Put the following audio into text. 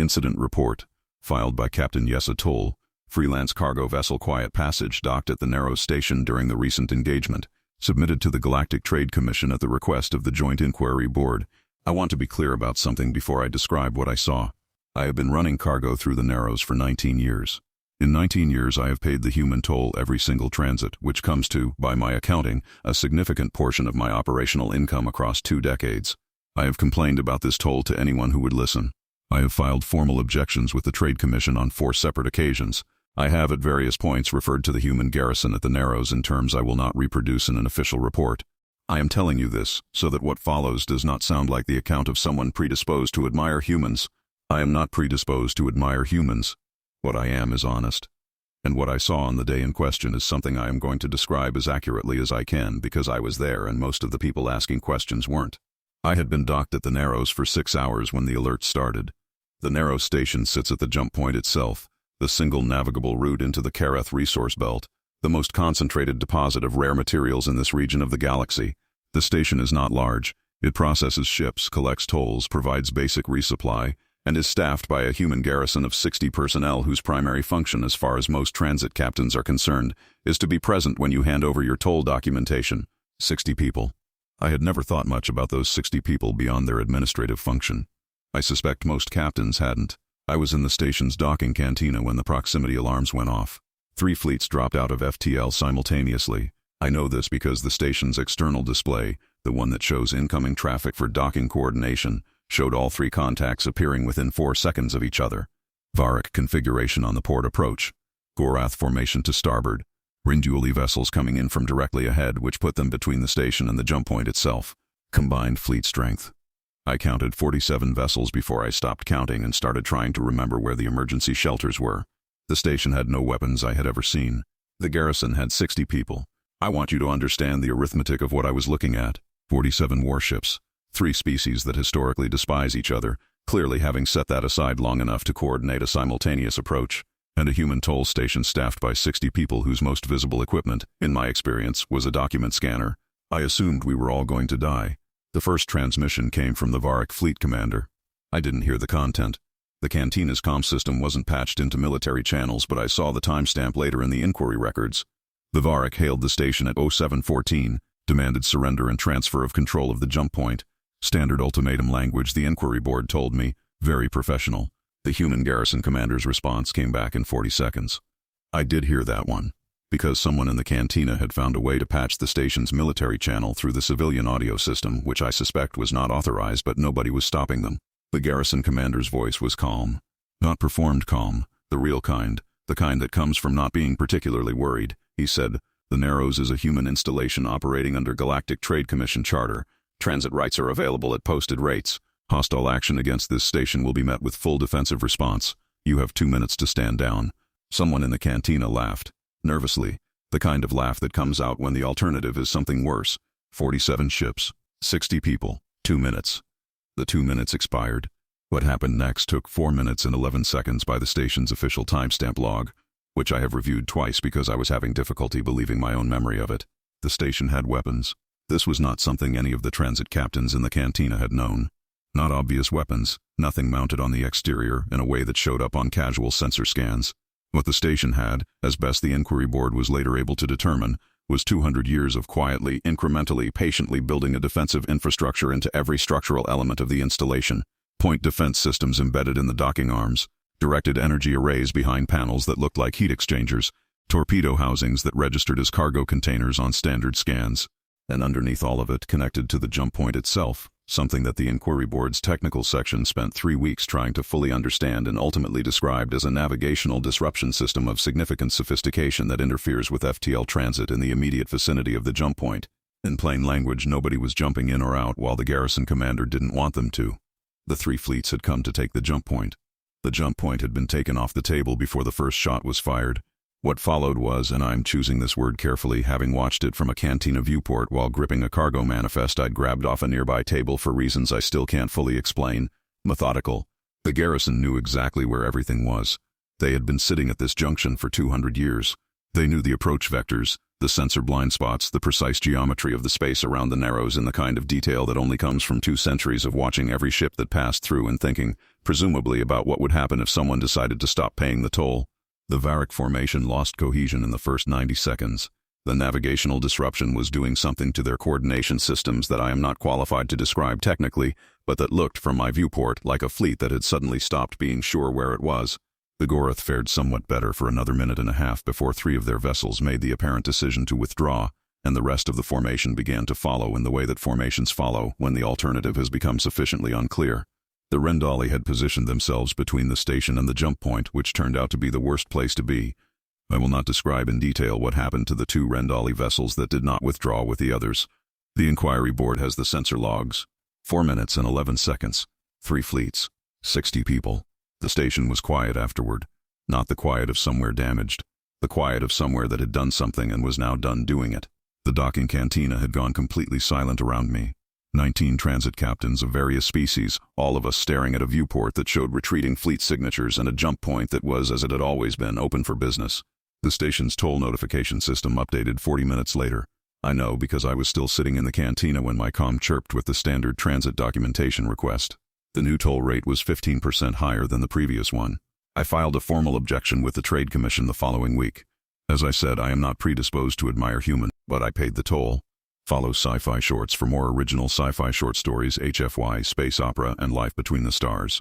Incident Report, filed by Captain Yessa Toll, freelance cargo vessel Quiet Passage docked at the Narrows station during the recent engagement, submitted to the Galactic Trade Commission at the request of the Joint Inquiry Board. I want to be clear about something before I describe what I saw. I have been running cargo through the Narrows for 19 years. In 19 years I have paid the human toll every single transit, which comes to, by my accounting, a significant portion of my operational income across 2 decades. I have complained about this toll to anyone who would listen. I have filed formal objections with the Trade Commission on 4 separate occasions. I have at various points referred to the human garrison at the Narrows in terms I will not reproduce in an official report. I am telling you this so that what follows does not sound like the account of someone predisposed to admire humans. I am not predisposed to admire humans. What I am is honest. And what I saw on the day in question is something I am going to describe as accurately as I can because I was there and most of the people asking questions weren't. I had been docked at the Narrows for 6 hours when the alert started. The Narrows station sits at the jump point itself, the single navigable route into the Kareth resource belt, the most concentrated deposit of rare materials in this region of the galaxy. The station is not large. It processes ships, collects tolls, provides basic resupply, and is staffed by a human garrison of 60 personnel whose primary function, as far as most transit captains are concerned, is to be present when you hand over your toll documentation. 60 people. I had never thought much about those 60 people beyond their administrative function. I suspect most captains hadn't. I was in the station's docking cantina when the proximity alarms went off. 3 fleets dropped out of FTL simultaneously. I know this because the station's external display, the one that shows incoming traffic for docking coordination, showed all 3 contacts appearing within 4 seconds of each other. Varik configuration on the port approach. Gorath formation to starboard. Rinduali vessels coming in from directly ahead, which put them between the station and the jump point itself. Combined fleet strength. I counted 47 vessels before I stopped counting and started trying to remember where the emergency shelters were. The station had no weapons I had ever seen. The garrison had 60 people. I want you to understand the arithmetic of what I was looking at. 47 warships. 3 species that historically despise each other, clearly having set that aside long enough to coordinate a simultaneous approach. And a human toll station staffed by 60 people whose most visible equipment, in my experience, was a document scanner. I assumed we were all going to die. The first transmission came from the Varik fleet commander. I didn't hear the content. The cantina's comm system wasn't patched into military channels, but I saw the timestamp later in the inquiry records. The Varik hailed the station at 0714, demanded surrender and transfer of control of the jump point. Standard ultimatum language, the inquiry board told me, very professional. The human garrison commander's response came back in 40 seconds. I did hear that one, because someone in the cantina had found a way to patch the station's military channel through the civilian audio system, which I suspect was not authorized, but nobody was stopping them. The garrison commander's voice was calm. Not performed calm, the real kind, the kind that comes from not being particularly worried. He said, "The Narrows is a human installation operating under Galactic Trade Commission charter. Transit rights are available at posted rates. Hostile action against this station will be met with full defensive response. You have 2 minutes to stand down." Someone in the cantina laughed. Nervously, the kind of laugh that comes out when the alternative is something worse. 47 ships, 60 people, 2 minutes. The 2 minutes expired. What happened next took 4 minutes and 11 seconds by the station's official timestamp log, which I have reviewed twice because I was having difficulty believing my own memory of it. The station had weapons. This was not something any of the transit captains in the cantina had known. Not obvious weapons, nothing mounted on the exterior in a way that showed up on casual sensor scans. What the station had, as best the inquiry board was later able to determine, was 200 years of quietly, incrementally, patiently building a defensive infrastructure into every structural element of the installation. Point defense systems embedded in the docking arms, directed energy arrays behind panels that looked like heat exchangers, torpedo housings that registered as cargo containers on standard scans, and underneath all of it, connected to the jump point itself, something that the inquiry board's technical section spent 3 weeks trying to fully understand and ultimately described as a navigational disruption system of significant sophistication that interferes with FTL transit in the immediate vicinity of the jump point. In plain language, nobody was jumping in or out while the garrison commander didn't want them to. The 3 fleets had come to take the jump point. The jump point had been taken off the table before the first shot was fired. What followed was, and I'm choosing this word carefully, having watched it from a cantina viewport while gripping a cargo manifest I'd grabbed off a nearby table for reasons I still can't fully explain, methodical. The garrison knew exactly where everything was. They had been sitting at this junction for 200 years. They knew the approach vectors, The sensor blind spots the precise geometry of the space around the Narrows in the kind of detail that only comes from 2 centuries of watching every ship that passed through and thinking, presumably, about what would happen if someone decided to stop paying the toll. The Varrock formation lost cohesion in the first 90 seconds. The navigational disruption was doing something to their coordination systems that I am not qualified to describe technically, but that looked, from my viewport, like a fleet that had suddenly stopped being sure where it was. The Goroth fared somewhat better for another minute and a half before 3 of their vessels made the apparent decision to withdraw, and the rest of the formation began to follow in the way that formations follow when the alternative has become sufficiently unclear. The Rendali had positioned themselves between the station and the jump point, which turned out to be the worst place to be. I will not describe in detail what happened to the 2 Rendali vessels that did not withdraw with the others. The inquiry board has the sensor logs. 4 minutes and 11 seconds. 3 fleets. 60 people. The station was quiet afterward. Not the quiet of somewhere damaged. The quiet of somewhere that had done something and was now done doing it. The docking cantina had gone completely silent around me. 19 transit captains of various species, all of us staring at a viewport that showed retreating fleet signatures and a jump point that was, as it had always been, open for business. The station's toll notification system updated 40 minutes later. I know because I was still sitting in the cantina when my comm chirped with the standard transit documentation request. The new toll rate was 15% higher than the previous one. I filed a formal objection with the Trade Commission the following week. As I said, I am not predisposed to admire human, but I paid the toll. Follow Sci-Fi Shorts for more original sci-fi short stories, HFY, space opera, and life between the stars.